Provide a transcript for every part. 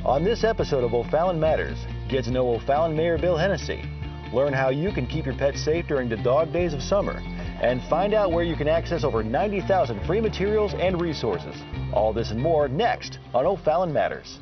On this episode of O'Fallon Matters, get to know O'Fallon Mayor Bill Hennessy, learn how you can keep your pets safe during the dog days of summer, and find out where you can access over 90,000 free materials and resources. All this and more next on O'Fallon Matters.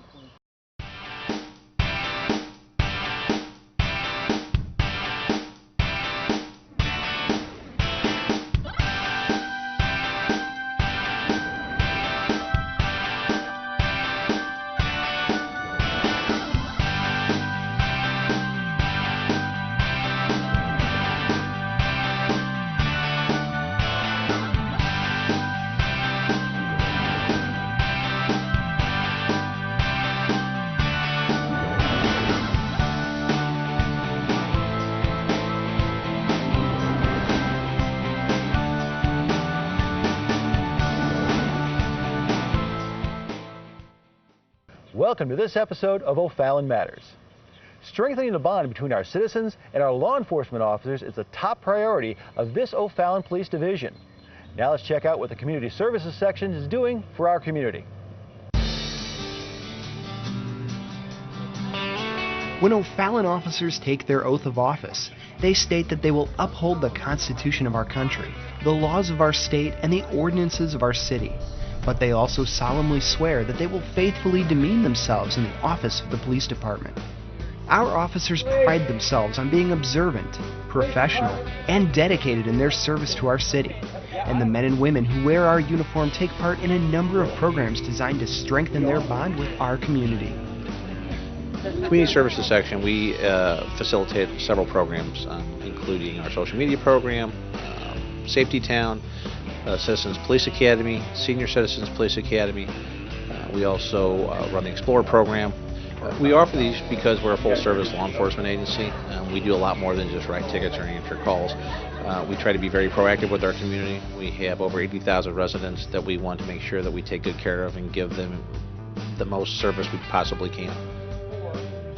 Welcome to this episode of O'Fallon Matters. Strengthening the bond between our citizens and our law enforcement officers is the top priority of this O'Fallon Police Division. Now let's check out what the Community Services section is doing for our community. When O'Fallon officers take their oath of office, they state that they will uphold the Constitution of our country, the laws of our state, and the ordinances of our city. But they also solemnly swear that they will faithfully demean themselves in the office of the police department. Our officers pride themselves on being observant, professional, and dedicated in their service to our city. And the men and women who wear our uniform take part in a number of programs designed to strengthen their bond with our community. Community Services section, we facilitate several programs, including our social media program, Safety Town, Citizens Police Academy, Senior Citizens Police Academy. We also run the Explorer program. We offer these because we're a full-service law enforcement agency. We do a lot more than just write tickets or answer calls. We try to be very proactive with our community. We have over 80,000 residents that we want to make sure that we take good care of and give them the most service we possibly can.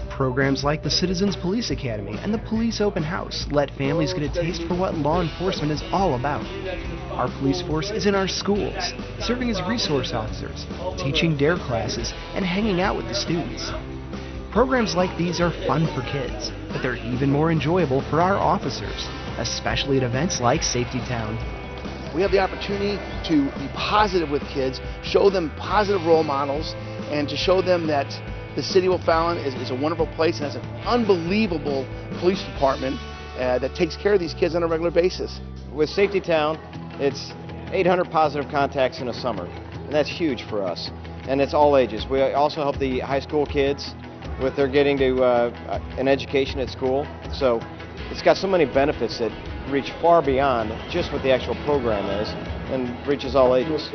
Programs like the Citizens Police Academy and the Police Open House let families get a taste for what law enforcement is all about. Our police force is in our schools, serving as resource officers, teaching DARE classes, and hanging out with the students. Programs like these are fun for kids, but they're even more enjoyable for our officers, especially at events like Safety Town. We have the opportunity to be positive with kids, show them positive role models, and to show them that the city of O'Fallon is a wonderful place and has an unbelievable police department that takes care of these kids on a regular basis. With Safety Town, it's 800 positive contacts in a summer, and that's huge for us. And it's all ages. We also help the high school kids with their getting to an education at school. So it's got so many benefits that reach far beyond just what the actual program is and reaches all ages.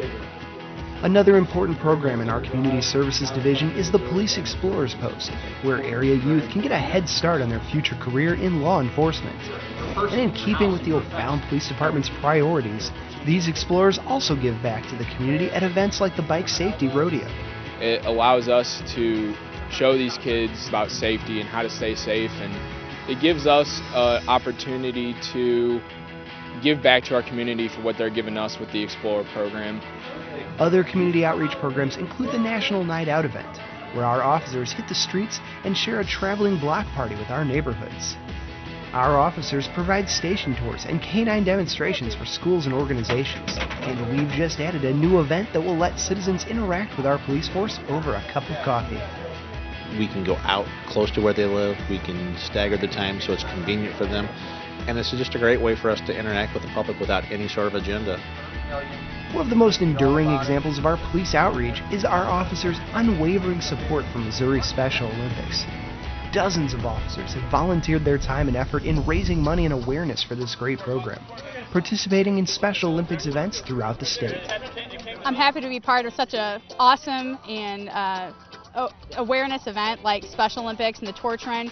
Another important program in our Community Services Division is the Police Explorers Post, where area youth can get a head start on their future career in law enforcement. And in keeping with the O'Fallon Police Department's priorities, these explorers also give back to the community at events like the Bike Safety Rodeo. It allows us to show these kids about safety and how to stay safe, and it gives us an opportunity to give back to our community for what they're giving us with the Explorer program. Other community outreach programs include the National Night Out event, where our officers hit the streets and share a traveling block party with our neighborhoods. Our officers provide station tours and canine demonstrations for schools and organizations, and we've just added a new event that will let citizens interact with our police force over a cup of coffee. We can go out close to where they live. We can stagger the time so it's convenient for them. And this is just a great way for us to interact with the public without any sort of agenda. One of the most enduring examples of our police outreach is our officers' unwavering support for Missouri Special Olympics. Dozens of officers have volunteered their time and effort in raising money and awareness for this great program, participating in Special Olympics events throughout the state. I'm happy to be part of such an awesome and awareness event like Special Olympics and the Torch Run.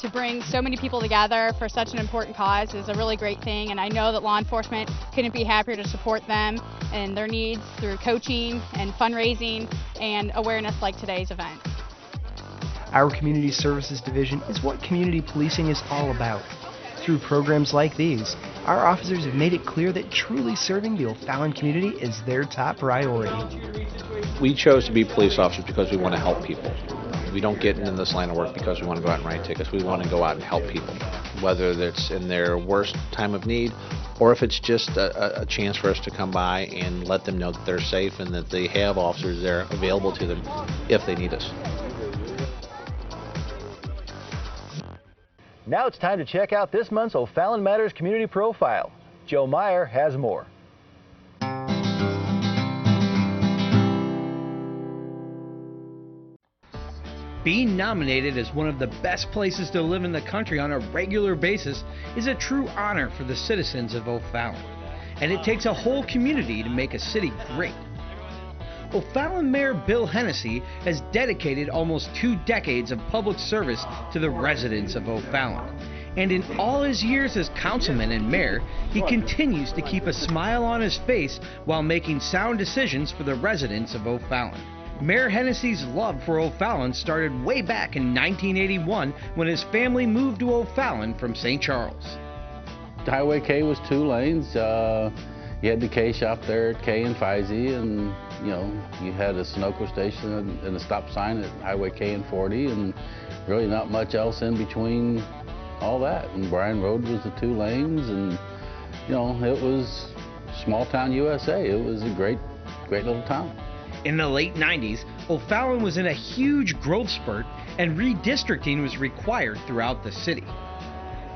To bring so many people together for such an important cause is a really great thing, and I know that law enforcement couldn't be happier to support them and their needs through coaching and fundraising and awareness like today's event. Our Community Services Division is what community policing is all about. Through programs like these, our officers have made it clear that truly serving the O'Fallon community is their top priority. We chose to be police officers because we want to help people. We don't get into this line of work because we want to go out and write tickets. We want to go out and help people, whether it's in their worst time of need or if it's just a chance for us to come by and let them know that they're safe and that they have officers there available to them if they need us. Now it's time to check out this month's O'Fallon Matters Community Profile. Joe Meyer has more. Being nominated as one of the best places to live in the country on a regular basis is a true honor for the citizens of O'Fallon, and it takes a whole community to make a city great. O'Fallon Mayor Bill Hennessy has dedicated almost 2 decades of public service to the residents of O'Fallon, and in all his years as councilman and mayor, he continues to keep a smile on his face while making sound decisions for the residents of O'Fallon. Mayor Hennessy's love for O'Fallon started way back in 1981 when his family moved to O'Fallon from St. Charles. Highway K was 2 lanes. You had the K shop there at K and Feisey, and you had a Sunoco station and a stop sign at Highway K and 40, and really not much else in between all that. And Bryan Road was the 2 lanes, and it was small town USA. It was a great little town. In the late 90s, O'Fallon was in a huge growth spurt and redistricting was required throughout the city.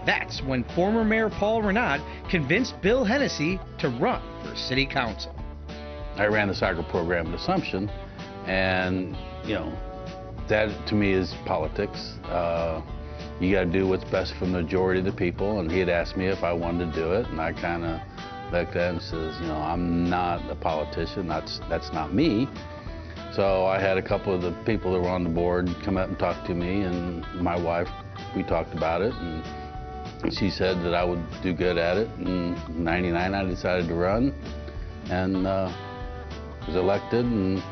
That's when former Mayor Paul Renaud convinced Bill Hennessy to run for city council. I ran the soccer program at Assumption, and that to me is politics. You got to do what's best for the majority of the people, and he had asked me if I wanted to do it, and I kind of looked at him and says, I'm not a politician, that's not me. So I had a couple of the people that were on the board come up and talk to me, and my wife, we talked about it, and she said that I would do good at it. In '99 I decided to run, and was elected, and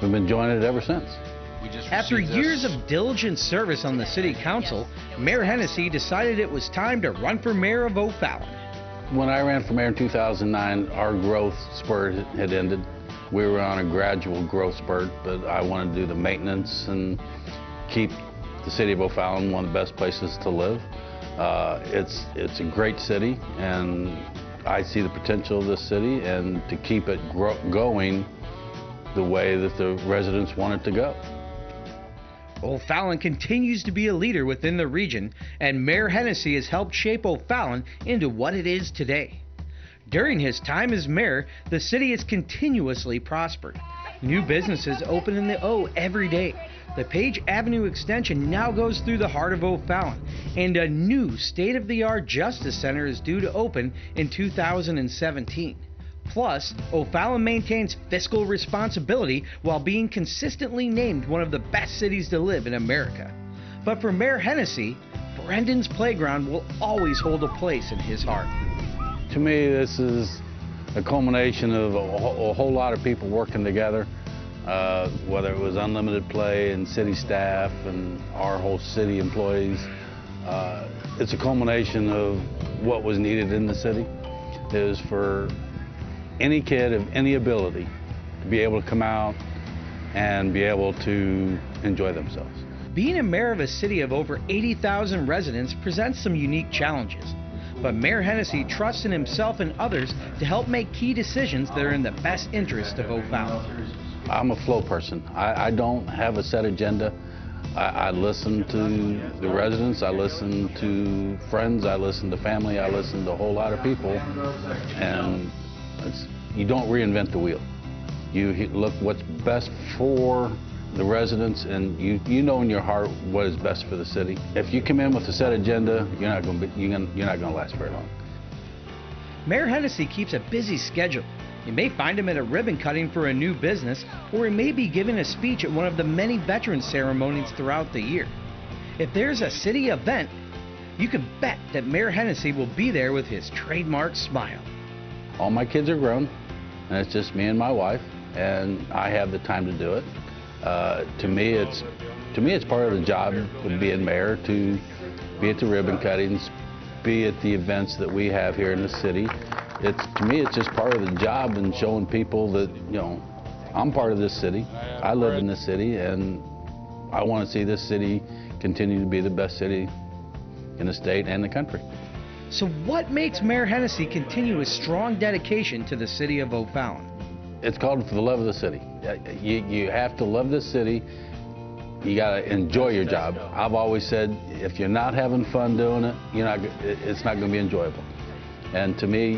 we've been joining it ever since. After years of diligent service on the city council, Mayor Hennessy decided it was time to run for mayor of O'Fallon. When I ran for mayor in 2009, our growth spurt had ended. We were on a gradual growth spurt, but I wanted to do the maintenance and keep the city of O'Fallon one of the best places to live. It's a great city, and I see the potential of this city, and to keep it going the way that the residents want it to go. O'Fallon continues to be a leader within the region, and Mayor Hennessy has helped shape O'Fallon into what it is today. During his time as mayor, the city has continuously prospered. New businesses open in the O every day. The Page Avenue extension now goes through the heart of O'Fallon, and a new state-of-the-art justice center is due to open in 2017. Plus, O'Fallon maintains fiscal responsibility while being consistently named one of the best cities to live in America. But for Mayor Hennessy, Brendan's Playground will always hold a place in his heart. To me, this is a culmination of a whole lot of people working together, whether it was unlimited play and city staff and our whole city employees. It's a culmination of what was needed in the city. It was for any kid of any ability to be able to come out and be able to enjoy themselves. Being a mayor of a city of over 80,000 residents presents some unique challenges, but Mayor Hennessy trusts in himself and others to help make key decisions that are in the best interest of O'Fallon. I'm a flow person. I don't have a set agenda. I listen to the residents, I listen to friends, I listen to family, I listen to a whole lot of people, and you don't reinvent the wheel. You look what's best for the residents, and you know in your heart what is best for the city. If you come in with a set agenda, you're not going to last very long. Mayor Hennessy keeps a busy schedule. You may find him at a ribbon cutting for a new business, or he may be giving a speech at one of the many veterans ceremonies throughout the year. If there's a city event, you can bet that Mayor Hennessy will be there with his trademark smile. All my kids are grown, and it's just me and my wife, and I have the time to do it. To me, it's part of the job of being mayor to be at the ribbon cuttings, be at the events that we have here in the city. To me, it's just part of the job and showing people that I'm part of this city. I live in this city, and I want to see this city continue to be the best city in the state and the country. So what makes Mayor Hennessy continue his strong dedication to the city of O'Fallon? It's called for the love of the city. You have to love this city. You got to enjoy your job. I've always said, if you're not having fun doing it, it's not going to be enjoyable. And to me,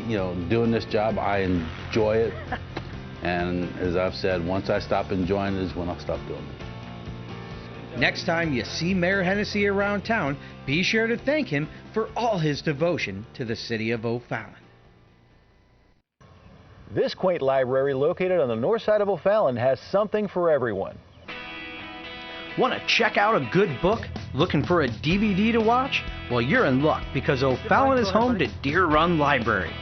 doing this job, I enjoy it. And as I've said, once I stop enjoying it is when I'll stop doing it. Next time you see Mayor Hennessy around town, be sure to thank him for all his devotion to the city of O'Fallon. This quaint library located on the north side of O'Fallon has something for everyone. Want to check out a good book? Looking for a DVD to watch? Well, you're in luck because O'Fallon is home to Deer Run Library.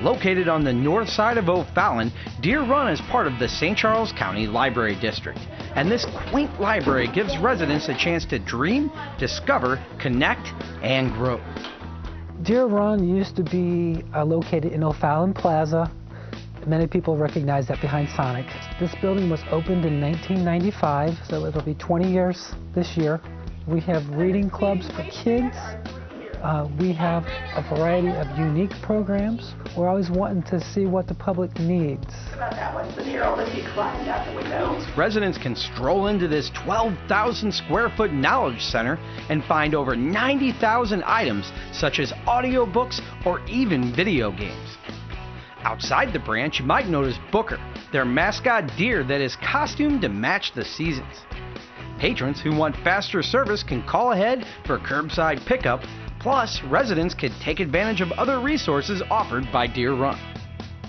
Located on the north side of O'Fallon, Deer Run is part of the St. Charles County Library District. And this quaint library gives residents a chance to dream, discover, connect, and grow. Deer Run used to be located in O'Fallon Plaza. Many people recognize that behind Sonic. This building was opened in 1995, so it'll be 20 years this year. We have reading clubs for kids. We have a variety of unique programs. We're always wanting to see what the public needs. Residents can stroll into this 12,000 square foot knowledge center and find over 90,000 items such as audiobooks or even video games. Outside the branch, you might notice Booker, their mascot deer that is costumed to match the seasons. Patrons who want faster service can call ahead for curbside pickup. Plus, residents can take advantage of other resources offered by Deer Run.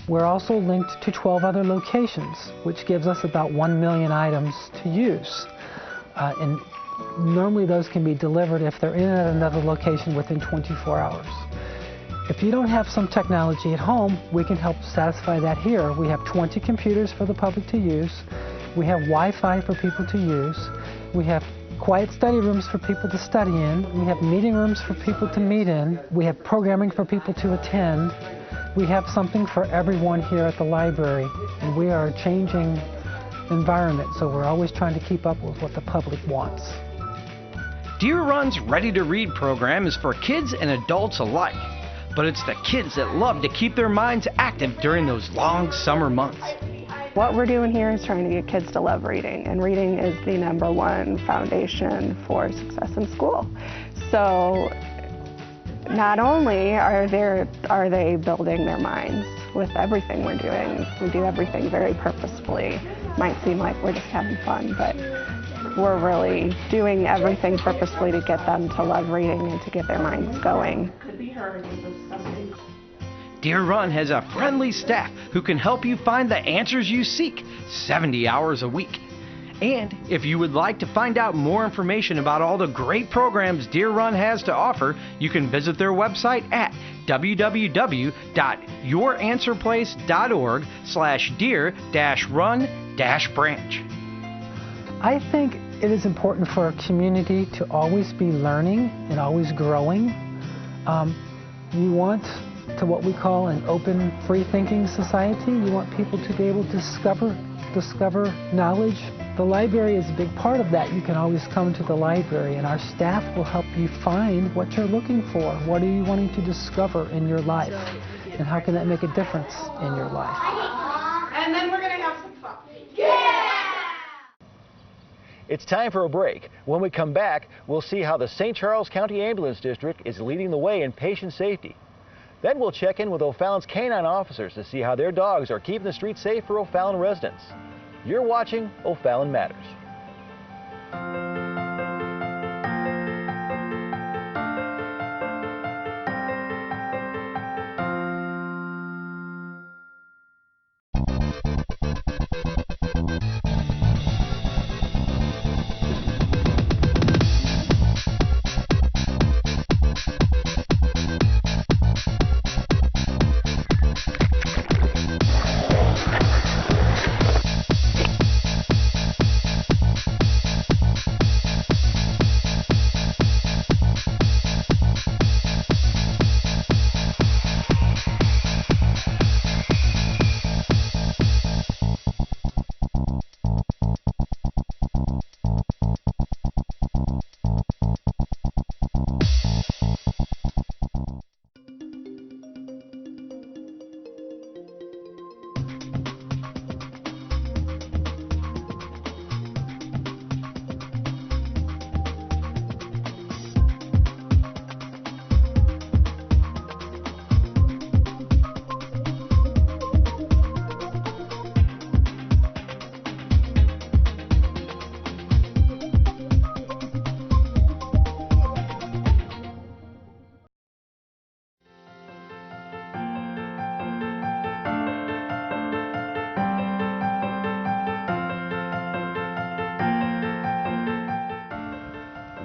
We're also linked to 12 other locations, which gives us about 1 million items to use. And normally those can be delivered if they're in at another location within 24 hours. If you don't have some technology at home, we can help satisfy that here. We have 20 computers for the public to use. We have Wi-Fi for people to use. We have quiet study rooms for people to study in. We have meeting rooms for people to meet in. We have programming for people to attend. We have something for everyone here at the library, and we are a changing environment, so we're always trying to keep up with what the public wants. Deer Run's Ready to Read program is for kids and adults alike, but it's the kids that love to keep their minds active during those long summer months. What we're doing here is trying to get kids to love reading, and reading is the #1 foundation for success in school. So not only are they building their minds with everything we're doing, we do everything very purposefully. Might seem like we're just having fun, but we're really doing everything purposefully to get them to love reading and to get their minds going. Deer Run has a friendly staff who can help you find the answers you seek 70 hours a week. And if you would like to find out more information about all the great programs Deer Run has to offer, you can visit their website at www.youranswerplace.org/deer-run-branch. I think it is important for a community to always be learning and always growing. You want to what we call an open, free-thinking society. You want people to be able to discover knowledge. The library is a big part of that. You can always come to the library, and our staff will help you find what you're looking for. What are you wanting to discover in your life, and how can that make a difference in your life? And then we're going to have some fun. Yeah! It's time for a break. When we come back, we'll see how the St. Charles County Ambulance District is leading the way in patient safety. Then we'll check in with O'Fallon's canine officers to see how their dogs are keeping the streets safe for O'Fallon residents. You're watching O'Fallon Matters.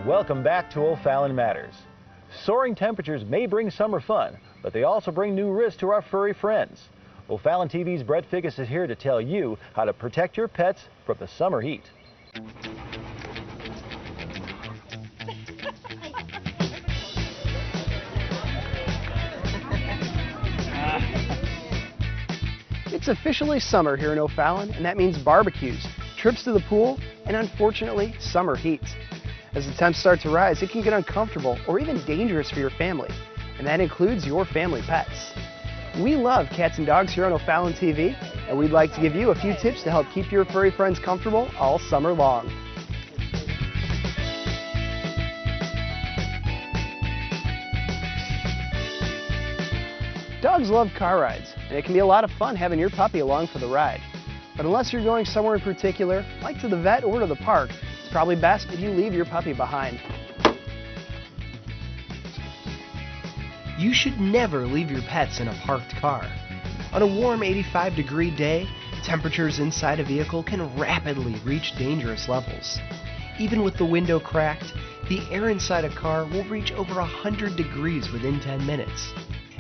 Welcome back to O'Fallon Matters. Soaring temperatures may bring summer fun, but they also bring new risks to our furry friends. OFallonTV's Brett Figgis is here to tell you how to protect your pets from the summer heat. It's officially summer here in O'Fallon, and that means barbecues, trips to the pool, and unfortunately, summer heat. As the temps start to rise, it can get uncomfortable or even dangerous for your family, and that includes your family pets. We love cats and dogs here on OFallonTV, and we'd like to give you a few tips to help keep your furry friends comfortable all summer long. Dogs love car rides, and it can be a lot of fun having your puppy along for the ride. But unless you're going somewhere in particular, like to the vet or to the park, it's probably best if you leave your puppy behind. You should never leave your pets in a parked car. On a warm 85-degree day, temperatures inside a vehicle can rapidly reach dangerous levels. Even with the window cracked, the air inside a car will reach over 100 degrees within 10 minutes.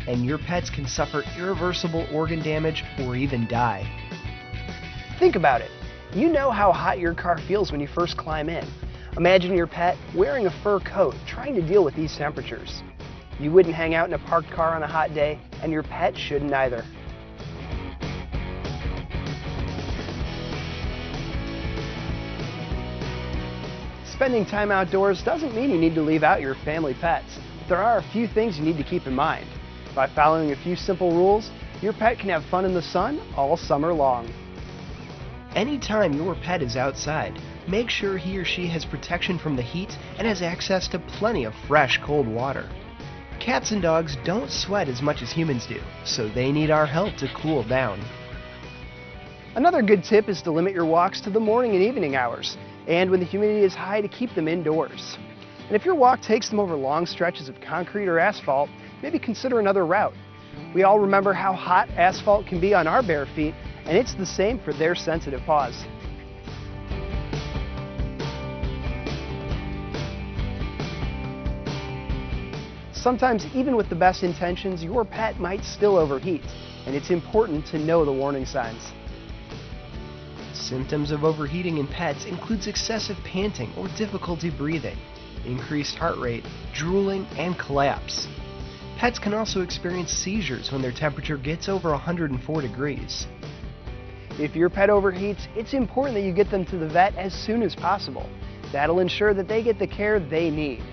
And your pets can suffer irreversible organ damage or even die. Think about it. You know how hot your car feels when you first climb in. Imagine your pet wearing a fur coat trying to deal with these temperatures. You wouldn't hang out in a parked car on a hot day, and your pet shouldn't either. Spending time outdoors doesn't mean you need to leave out your family pets, but there are a few things you need to keep in mind. By following a few simple rules, your pet can have fun in the sun all summer long. Anytime your pet is outside, make sure he or she has protection from the heat and has access to plenty of fresh, cold water. Cats and dogs don't sweat as much as humans do, so they need our help to cool down. Another good tip is to limit your walks to the morning and evening hours, and when the humidity is high, to keep them indoors. And if your walk takes them over long stretches of concrete or asphalt, maybe consider another route. We all remember how hot asphalt can be on our bare feet, and it's the same for their sensitive paws. Sometimes, even with the best intentions, your pet might still overheat, and it's important to know the warning signs. Symptoms of overheating in pets includes excessive panting or difficulty breathing, increased heart rate, drooling, and collapse. Pets can also experience seizures when their temperature gets over 104 degrees. If your pet overheats, it's important that you get them to the vet as soon as possible. That'll ensure that they get the care they need.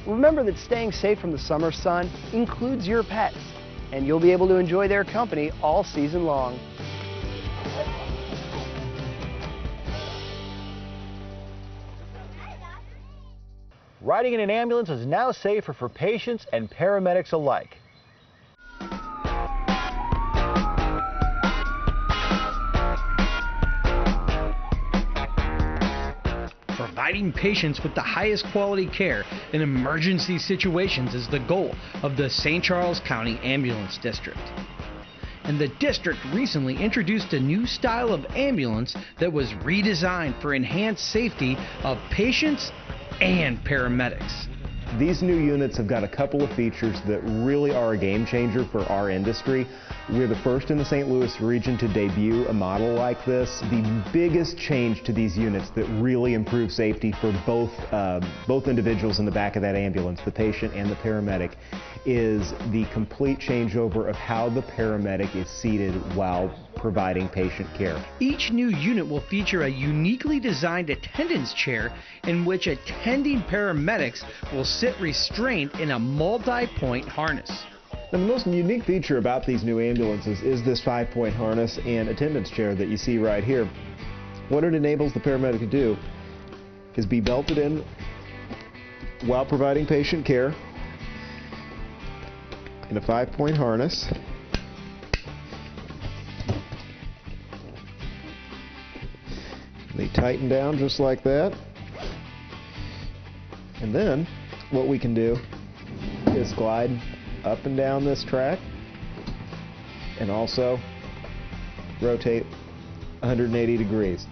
Remember that staying safe from the summer sun includes your pets, and you'll be able to enjoy their company all season long. Riding in an ambulance is now safer for patients and paramedics alike. Providing patients with the highest quality care in emergency situations is the goal of the St. Charles County Ambulance District. And the district recently introduced a new style of ambulance that was redesigned for enhanced safety of patients and paramedics. These new units have got a couple of features that really are a game changer for our industry. We're the first in the St. Louis region to debut a model like this. The biggest change to these units that really improves safety for both individuals in the back of that ambulance, the patient and the paramedic, is the complete changeover of how the paramedic is seated while providing patient care. Each new unit will feature a uniquely designed attendance chair in which attending paramedics will sit restrained in a multi-point harness. Now, the most unique feature about these new ambulances is this 5-point harness and attendance chair that you see right here. What it enables the paramedic to do is be belted in while providing patient care in a 5-point harness. They tighten down just like that. And then what we can do is glide up and down this track and also rotate 180 degrees.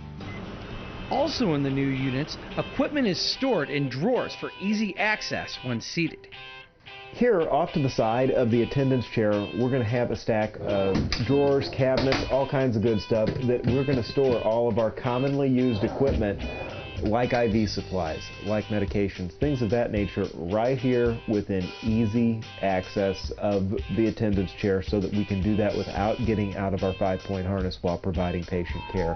Also in the new units, equipment is stored in drawers for easy access when seated. Here, off to the side of the attendant's chair, we're going to have a stack of drawers, cabinets, all kinds of good stuff that we're going to store all of our commonly used equipment like IV supplies, like medications, things of that nature, right here within easy access of the attendant's chair so that we can do that without getting out of our 5-point harness while providing patient care.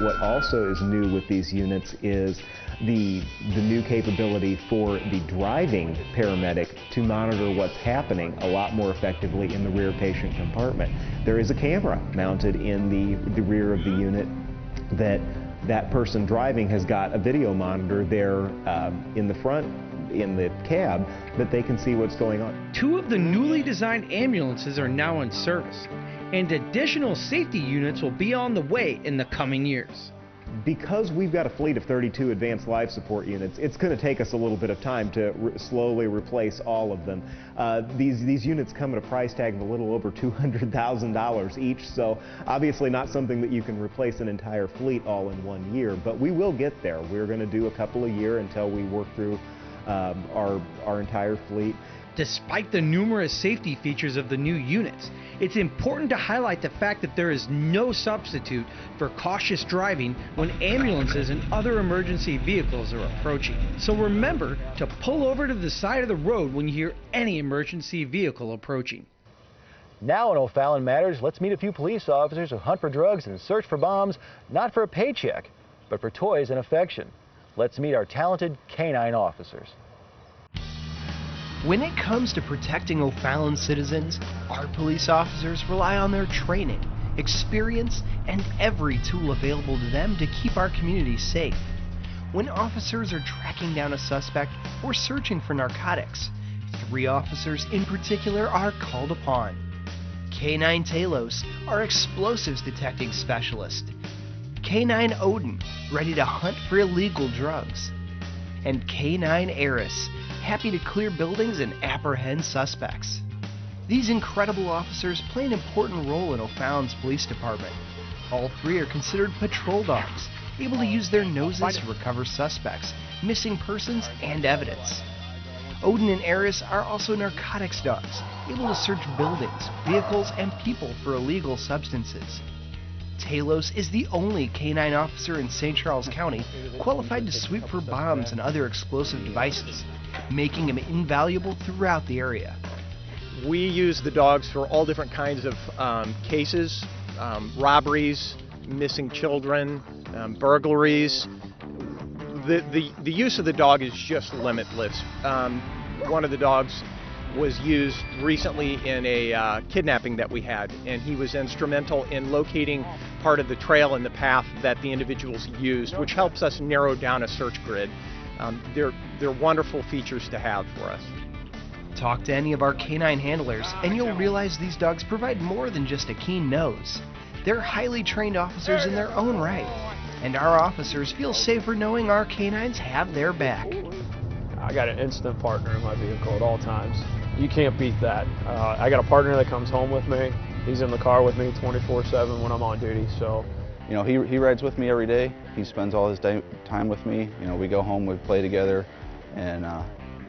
What also is new with these units is the new capability for the driving paramedic to monitor what's happening a lot more effectively in the rear patient compartment. There is a camera mounted in the rear of the unit that person driving has got a video monitor there in the front, in the cab, that they can see what's going on. 2 of the newly designed ambulances are now in service, and additional safety units will be on the way in the coming years. Because we've got a fleet of 32 advanced life support units, it's going to take us a little bit of time to slowly replace all of them. These units come at a price tag of a little over $200,000 each, so obviously not something that you can replace an entire fleet all in 1 year, but we will get there. We're going to do a couple a year until we work through our entire fleet. Despite the numerous safety features of the new units, it's important to highlight the fact that there is no substitute for cautious driving when ambulances and other emergency vehicles are approaching. So remember to pull over to the side of the road when you hear any emergency vehicle approaching. Now in O'Fallon Matters, let's meet a few police officers who hunt for drugs and search for bombs, not for a paycheck, but for toys and affection. Let's meet our talented canine officers. When it comes to protecting O'Fallon citizens, our police officers rely on their training, experience, and every tool available to them to keep our community safe. When officers are tracking down a suspect or searching for narcotics, 3 officers in particular are called upon. K9 Talos, our explosives detecting specialist. K9 Odin, ready to hunt for illegal drugs. And K9 Eris, happy to clear buildings and apprehend suspects. These incredible officers play an important role in O'Fallon's police department. All 3 are considered patrol dogs, able to use their noses to recover suspects, missing persons, and evidence. Odin and Eris are also narcotics dogs, able to search buildings, vehicles, and people for illegal substances. Talos is the only canine officer in St. Charles County qualified to sweep for bombs and other explosive devices, making him invaluable throughout the area. We use the dogs for all different kinds of cases, robberies, missing children, burglaries. The use of the dog is just limitless. One of the dogs was used recently in a kidnapping that we had, and he was instrumental in locating part of the trail and the path that the individuals used, which helps us narrow down a search grid. They're wonderful features to have for us. Talk to any of our canine handlers and you'll realize these dogs provide more than just a keen nose. They're highly trained officers in their own right, and our officers feel safer knowing our canines have their back. I got an instant partner in my vehicle at all times. You can't beat that. I got a partner that comes home with me. He's in the car with me 24/7 when I'm on duty. So, you know, he rides with me every day. He spends all his time with me. You know, we go home, we play together, and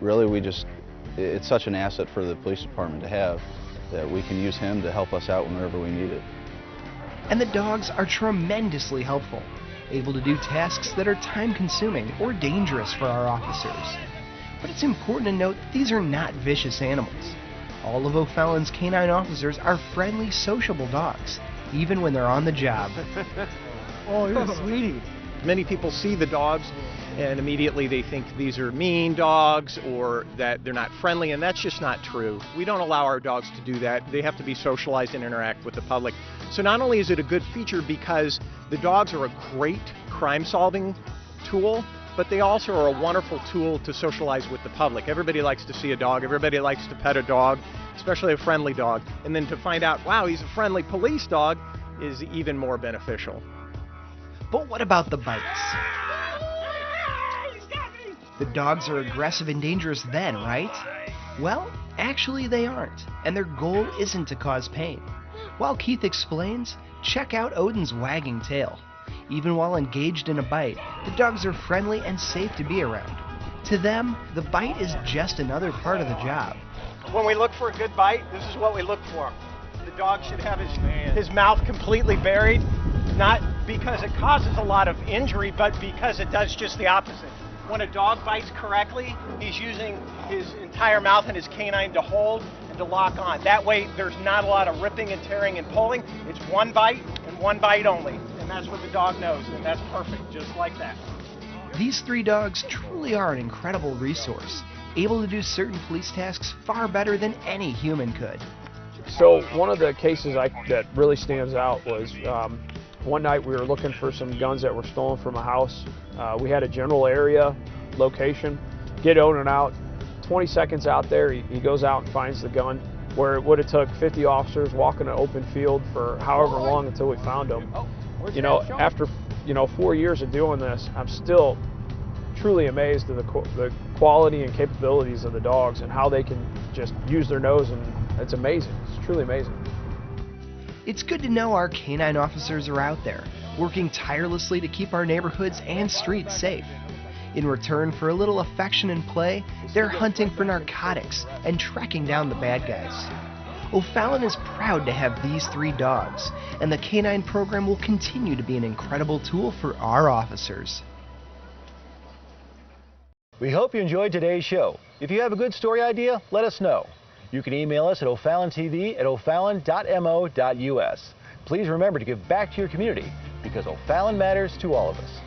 really it's such an asset for the police department to have that we can use him to help us out whenever we need it. And the dogs are tremendously helpful, able to do tasks that are time-consuming or dangerous for our officers. But it's important to note that these are not vicious animals. All of O'Fallon's canine officers are friendly, sociable dogs, even when they're on the job. Oh, you're a sweetie. Many people see the dogs and immediately they think these are mean dogs or that they're not friendly, and that's just not true. We don't allow our dogs to do that. They have to be socialized and interact with the public. So not only is it a good feature because the dogs are a great crime-solving tool, but they also are a wonderful tool to socialize with the public. Everybody likes to see a dog. Everybody likes to pet a dog, especially a friendly dog. And then to find out, wow, he's a friendly police dog is even more beneficial. But what about the bites? The dogs are aggressive and dangerous then, right? Well, actually they aren't, and their goal isn't to cause pain. While Keith explains, check out Odin's wagging tail. Even while engaged in a bite, the dogs are friendly and safe to be around. To them, the bite is just another part of the job. When we look for a good bite, this is what we look for. The dog should have his mouth completely buried, not because it causes a lot of injury, but because it does just the opposite. When a dog bites correctly, he's using his entire mouth and his canine to hold and to lock on. That way, there's not a lot of ripping and tearing and pulling. It's one bite and one bite only, and that's what the dog knows, and that's perfect, just like that. These 3 dogs truly are an incredible resource, able to do certain police tasks far better than any human could. So one of the cases that really stands out was one night we were looking for some guns that were stolen from a house. We had a general area location, get Odin out, 20 seconds out there, he goes out and finds the gun, where it would have took 50 officers walking an open field for however long until we found him. You know, after 4 years of doing this, I'm still truly amazed at the quality and capabilities of the dogs and how they can just use their nose, and it's amazing. It's truly amazing. It's good to know our canine officers are out there, working tirelessly to keep our neighborhoods and streets safe. In return for a little affection and play, they're hunting for narcotics and tracking down the bad guys. O'Fallon is proud to have these 3 dogs, and the canine program will continue to be an incredible tool for our officers. We hope you enjoyed today's show. If you have a good story idea, let us know. You can email us at OFallonTV at OFallon.mo.us. Please remember to give back to your community, because O'Fallon matters to all of us.